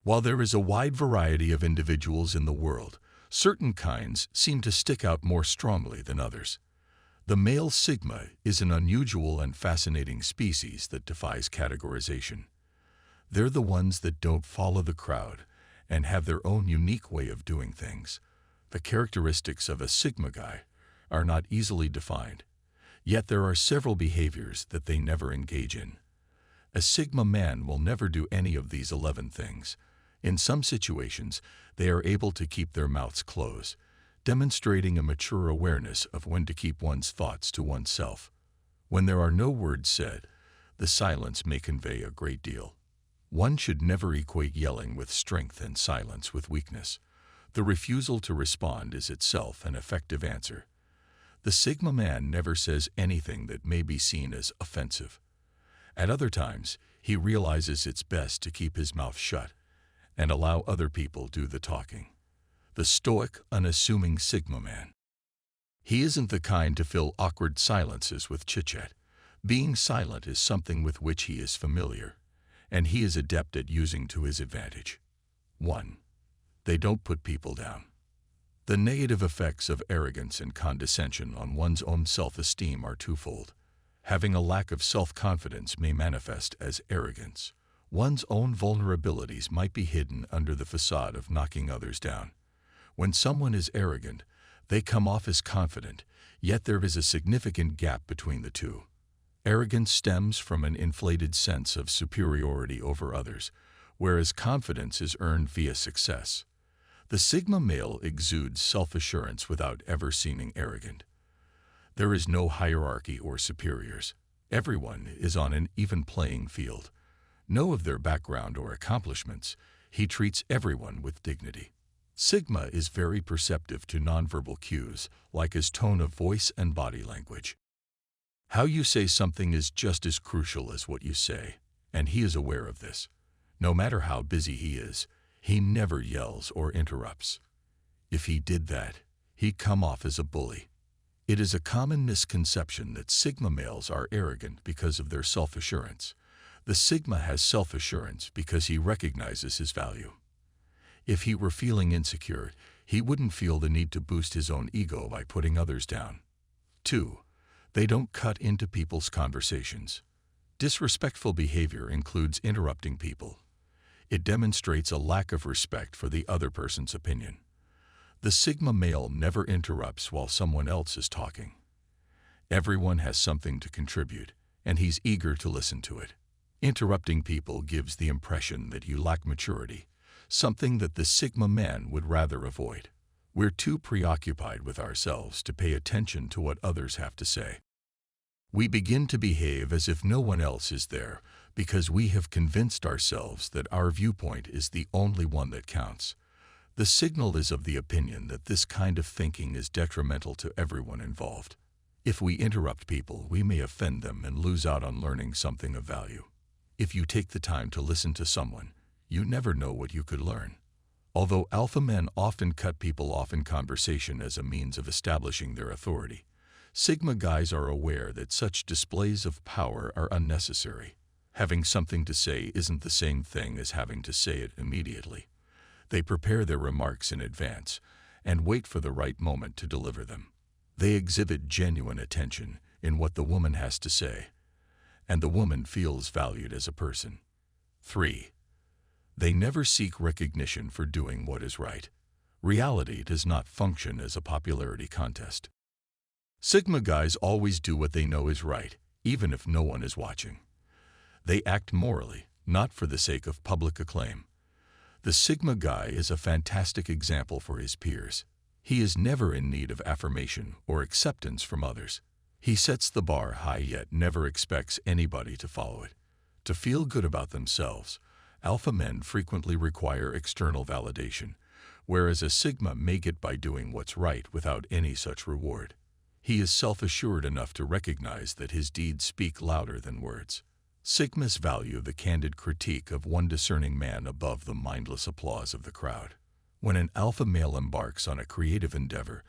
While there is a wide variety of individuals in the world, certain kinds seem to stick out more strongly than others. The male Sigma is an unusual and fascinating species that defies categorization. They're the ones that don't follow the crowd and have their own unique way of doing things. The characteristics of a Sigma guy are not easily defined, yet there are several behaviors that they never engage in. A Sigma man will never do any of these 11 things. In some situations, they are able to keep their mouths closed, demonstrating a mature awareness of when to keep one's thoughts to oneself. When there are no words said, the silence may convey a great deal. One should never equate yelling with strength and silence with weakness. The refusal to respond is itself an effective answer. The Sigma man never says anything that may be seen as offensive. At other times, he realizes it's best to keep his mouth shut and allow other people do the talking. The stoic, unassuming Sigma man. He isn't the kind to fill awkward silences with chit-chat. Being silent is something with which he is familiar, and he is adept at using to his advantage. 1. They don't put people down. The negative effects of arrogance and condescension on one's own self-esteem are twofold. Having a lack of self-confidence may manifest as arrogance. One's own vulnerabilities might be hidden under the facade of knocking others down. When someone is arrogant, they come off as confident, yet there is a significant gap between the two. Arrogance stems from an inflated sense of superiority over others, whereas confidence is earned via success. The Sigma male exudes self-assurance without ever seeming arrogant. There is no hierarchy or superiors. Everyone is on an even playing field. Know of their background or accomplishments, he treats everyone with dignity. Sigma is very perceptive to nonverbal cues, like his tone of voice and body language. How you say something is just as crucial as what you say, and he is aware of this. No matter how busy he is, he never yells or interrupts. If he did that, he'd come off as a bully. It is a common misconception that Sigma males are arrogant because of their self-assurance. The Sigma has self-assurance because he recognizes his value. If he were feeling insecure, he wouldn't feel the need to boost his own ego by putting others down. 2. They don't cut into people's conversations. Disrespectful behavior includes interrupting people. It demonstrates a lack of respect for the other person's opinion. The Sigma male never interrupts while someone else is talking. Everyone has something to contribute, and he's eager to listen to it. Interrupting people gives the impression that you lack maturity, something that the Sigma man would rather avoid. We're too preoccupied with ourselves to pay attention to what others have to say. We begin to behave as if no one else is there because we have convinced ourselves that our viewpoint is the only one that counts. The signal is of the opinion that this kind of thinking is detrimental to everyone involved. If we interrupt people, we may offend them and lose out on learning something of value. If you take the time to listen to someone, you never know what you could learn. Although alpha men often cut people off in conversation as a means of establishing their authority, Sigma guys are aware that such displays of power are unnecessary. Having something to say isn't the same thing as having to say it immediately. They prepare their remarks in advance and wait for the right moment to deliver them. They exhibit genuine attention in what the woman has to say, and the woman feels valued as a person. 3. They never seek recognition for doing what is right. Reality does not function as a popularity contest. Sigma guys always do what they know is right, even if no one is watching. They act morally, not for the sake of public acclaim. The Sigma guy is a fantastic example for his peers. He is never in need of affirmation or acceptance from others. He sets the bar high yet never expects anybody to follow it. To feel good about themselves, alpha men frequently require external validation, whereas a Sigma may get by doing what's right without any such reward. He is self-assured enough to recognize that his deeds speak louder than words. Sigmas value the candid critique of one discerning man above the mindless applause of the crowd. When an alpha male embarks on a creative endeavor,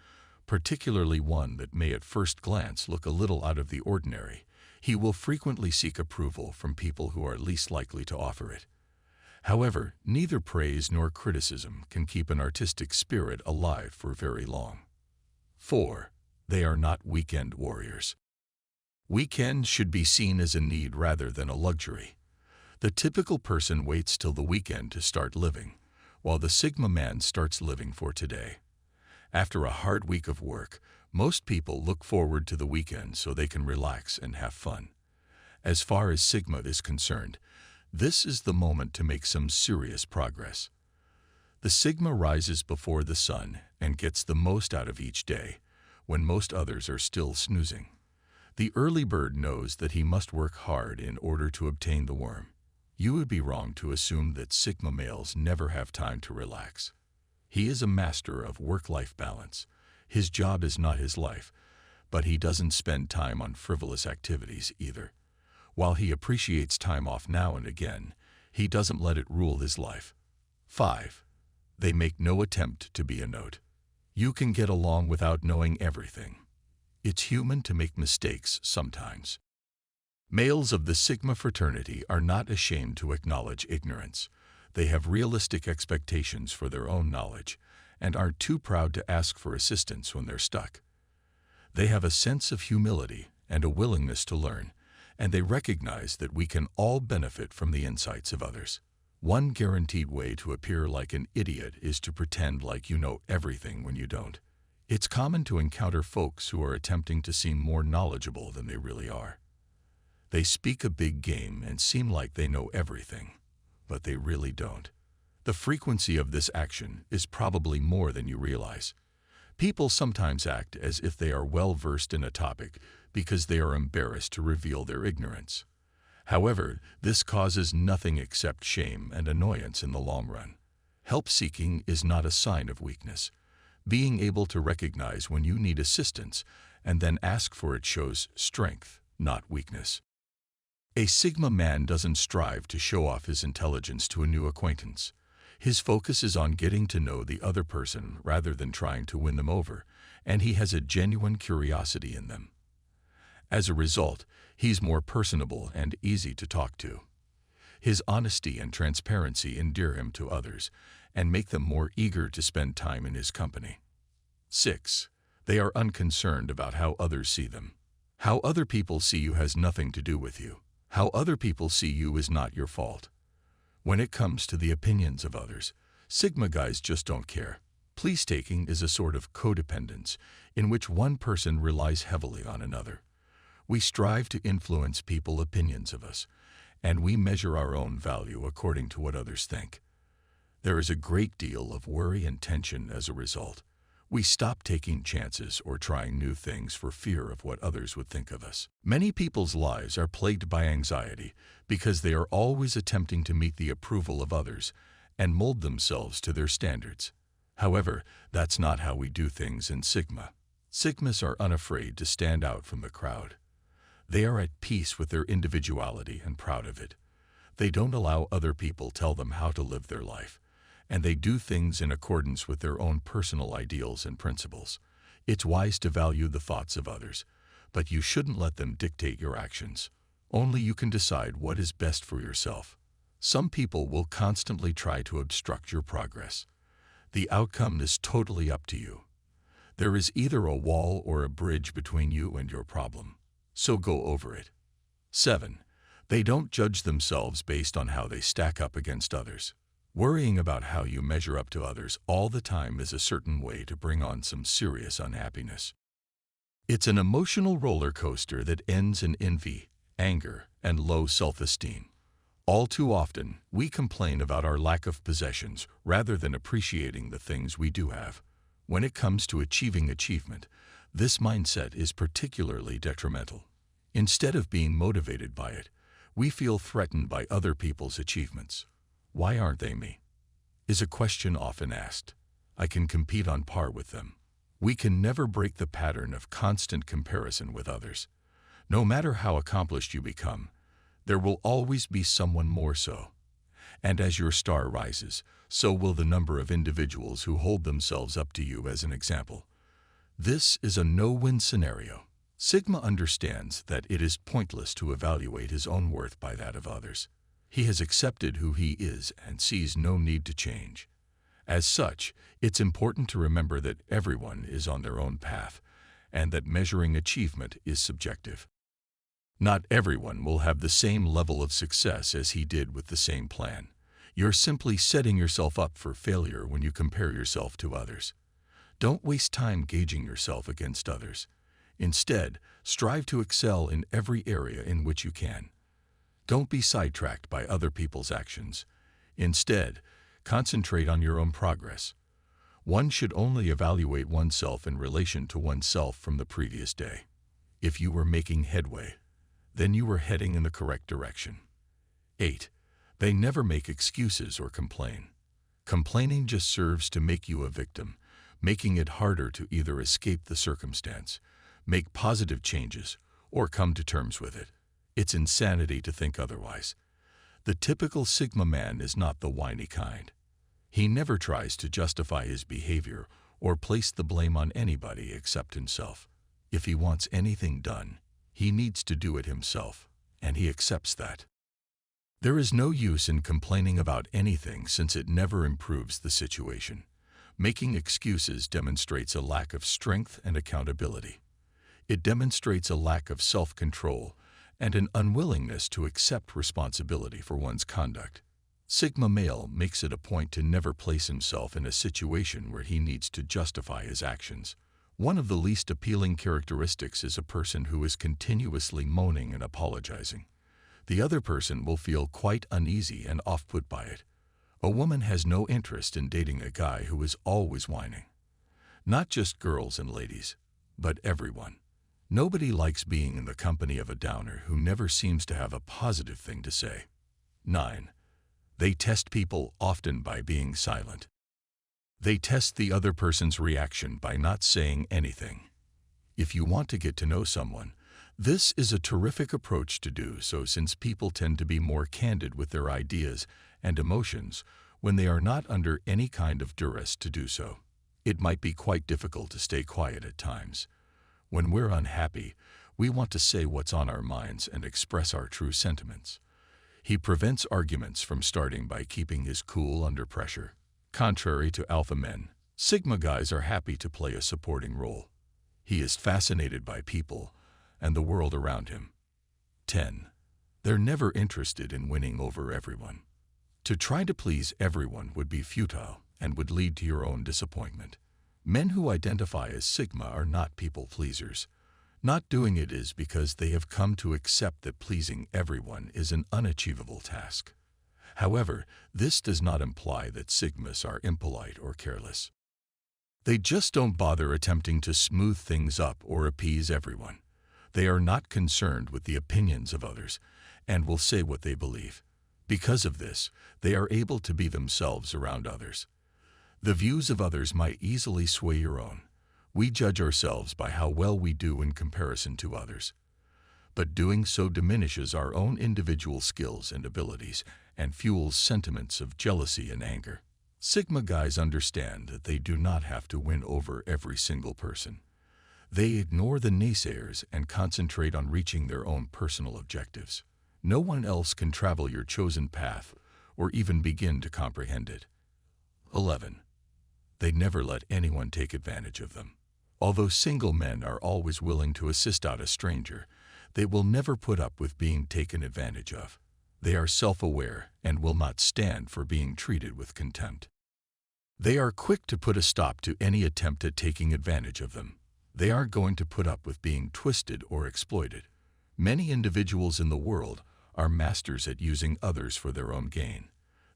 particularly one that may at first glance look a little out of the ordinary, he will frequently seek approval from people who are least likely to offer it. However, neither praise nor criticism can keep an artistic spirit alive for very long. 4. They are not weekend warriors. Weekends should be seen as a need rather than a luxury. The typical person waits till the weekend to start living, while the Sigma man starts living for today. After a hard week of work, most people look forward to the weekend so they can relax and have fun. As far as Sigma is concerned, this is the moment to make some serious progress. The Sigma rises before the sun and gets the most out of each day, when most others are still snoozing. The early bird knows that he must work hard in order to obtain the worm. You would be wrong to assume that Sigma males never have time to relax. He is a master of work-life balance. His job is not his life, but he doesn't spend time on frivolous activities either. While he appreciates time off now and again, he doesn't let it rule his life. 5. They make no attempt to be a note. You can get along without knowing everything. It's human to make mistakes sometimes. Males of the Sigma fraternity are not ashamed to acknowledge ignorance. They have realistic expectations for their own knowledge and aren't too proud to ask for assistance when they're stuck. They have a sense of humility and a willingness to learn, and they recognize that we can all benefit from the insights of others. One guaranteed way to appear like an idiot is to pretend like you know everything when you don't. It's common to encounter folks who are attempting to seem more knowledgeable than they really are. They speak a big game and seem like they know everything, but they really don't. The frequency of this action is probably more than you realize. People sometimes act as if they are well versed in a topic because they are embarrassed to reveal their ignorance. However, this causes nothing except shame and annoyance in the long run. Help-seeking is not a sign of weakness. Being able to recognize when you need assistance and then ask for it shows strength, not weakness. A Sigma man doesn't strive to show off his intelligence to a new acquaintance. His focus is on getting to know the other person rather than trying to win them over, and he has a genuine curiosity in them. As a result, he's more personable and easy to talk to. His honesty and transparency endear him to others and make them more eager to spend time in his company. 6. They are unconcerned about how others see them. How other people see you has nothing to do with you. How other people see you is not your fault. When it comes to the opinions of others, Sigma guys just don't care. Please-taking is a sort of codependence in which one person relies heavily on another. We strive to influence people's opinions of us, and we measure our own value according to what others think. There is a great deal of worry and tension as a result. We stop taking chances or trying new things for fear of what others would think of us. Many people's lives are plagued by anxiety because they are always attempting to meet the approval of others and mold themselves to their standards. However, that's not how we do things in Sigma. Sigmas are unafraid to stand out from the crowd. They are at peace with their individuality and proud of it. They don't allow other people tell them how to live their life, and they do things in accordance with their own personal ideals and principles. It's wise to value the thoughts of others, but you shouldn't let them dictate your actions. Only you can decide what is best for yourself. Some people will constantly try to obstruct your progress. The outcome is totally up to you. There is either a wall or a bridge between you and your problem, so go over it. 7. They don't judge themselves based on how they stack up against others. Worrying about how you measure up to others all the time is a certain way to bring on some serious unhappiness. It's an emotional roller coaster that ends in envy, anger, and low self-esteem. All too often, we complain about our lack of possessions rather than appreciating the things we do have. When it comes to achieving achievement, this mindset is particularly detrimental. Instead of being motivated by it, we feel threatened by other people's achievements. Why aren't they me? Is a question often asked. I can compete on par with them. We can never break the pattern of constant comparison with others. No matter how accomplished you become, there will always be someone more so. And as your star rises, so will the number of individuals who hold themselves up to you as an example. This is a no-win scenario. Sigma understands that it is pointless to evaluate his own worth by that of others. He has accepted who he is and sees no need to change. As such, it's important to remember that everyone is on their own path and that measuring achievement is subjective. Not everyone will have the same level of success as he did with the same plan. You're simply setting yourself up for failure when you compare yourself to others. Don't waste time gauging yourself against others. Instead, strive to excel in every area in which you can. Don't be sidetracked by other people's actions. Instead, concentrate on your own progress. One should only evaluate oneself in relation to oneself from the previous day. If you were making headway, then you were heading in the correct direction. 8. They never make excuses or complain. Complaining just serves to make you a victim, making it harder to either escape the circumstance, make positive changes, or come to terms with it. It's insanity to think otherwise. The typical Sigma man is not the whiny kind. He never tries to justify his behavior or place the blame on anybody except himself. If he wants anything done, he needs to do it himself, and he accepts that. There is no use in complaining about anything since it never improves the situation. Making excuses demonstrates a lack of strength and accountability. It demonstrates a lack of self-control and an unwillingness to accept responsibility for one's conduct. Sigma male makes it a point to never place himself in a situation where he needs to justify his actions. One of the least appealing characteristics is a person who is continuously moaning and apologizing. The other person will feel quite uneasy and off-put by it. A woman has no interest in dating a guy who is always whining. Not just girls and ladies, but everyone. Nobody likes being in the company of a downer who never seems to have a positive thing to say. 9. They test people often by being silent. They test the other person's reaction by not saying anything. If you want to get to know someone, this is a terrific approach to do so since people tend to be more candid with their ideas and emotions when they are not under any kind of duress to do so. It might be quite difficult to stay quiet at times. When we're unhappy, we want to say what's on our minds and express our true sentiments. He prevents arguments from starting by keeping his cool under pressure. Contrary to alpha men, Sigma guys are happy to play a supporting role. He is fascinated by people and the world around him. 10. They're never interested in winning over everyone. To try to please everyone would be futile and would lead to your own disappointment. Men who identify as Sigma are not people pleasers. Not doing it is because they have come to accept that pleasing everyone is an unachievable task. However, this does not imply that Sigmas are impolite or careless. They just don't bother attempting to smooth things up or appease everyone. They are not concerned with the opinions of others and will say what they believe. Because of this, they are able to be themselves around others. The views of others might easily sway your own. We judge ourselves by how well we do in comparison to others. But doing so diminishes our own individual skills and abilities and fuels sentiments of jealousy and anger. Sigma guys understand that they do not have to win over every single person. They ignore the naysayers and concentrate on reaching their own personal objectives. No one else can travel your chosen path or even begin to comprehend it. 11. They never let anyone take advantage of them. Although single men are always willing to assist out a stranger, they will never put up with being taken advantage of. They are self-aware and will not stand for being treated with contempt. They are quick to put a stop to any attempt at taking advantage of them. They aren't going to put up with being twisted or exploited. Many individuals in the world are masters at using others for their own gain.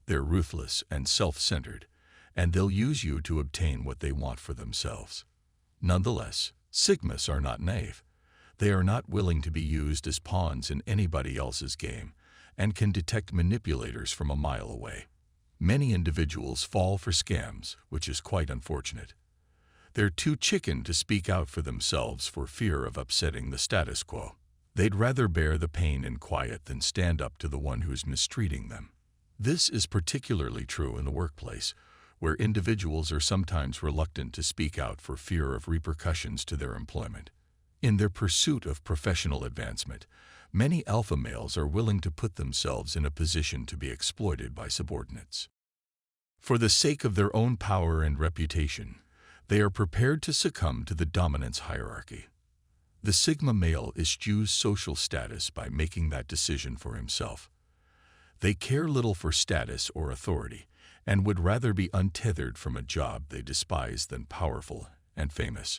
They're ruthless and self-centered, and they'll use you to obtain what they want for themselves. Nonetheless, Sigmas are not naive. They are not willing to be used as pawns in anybody else's game and can detect manipulators from a mile away. Many individuals fall for scams, which is quite unfortunate. They're too chicken to speak out for themselves for fear of upsetting the status quo. They'd rather bear the pain in quiet than stand up to the one who's mistreating them. This is particularly true in the workplace, where individuals are sometimes reluctant to speak out for fear of repercussions to their employment. In their pursuit of professional advancement, Many alpha males are willing to put themselves in a position to be exploited by subordinates. For the sake of their own power and reputation, they are prepared to succumb to the dominance hierarchy. The Sigma male eschews social status by making that decision for himself. They care little for status or authority, and would rather be untethered from a job they despise than powerful and famous.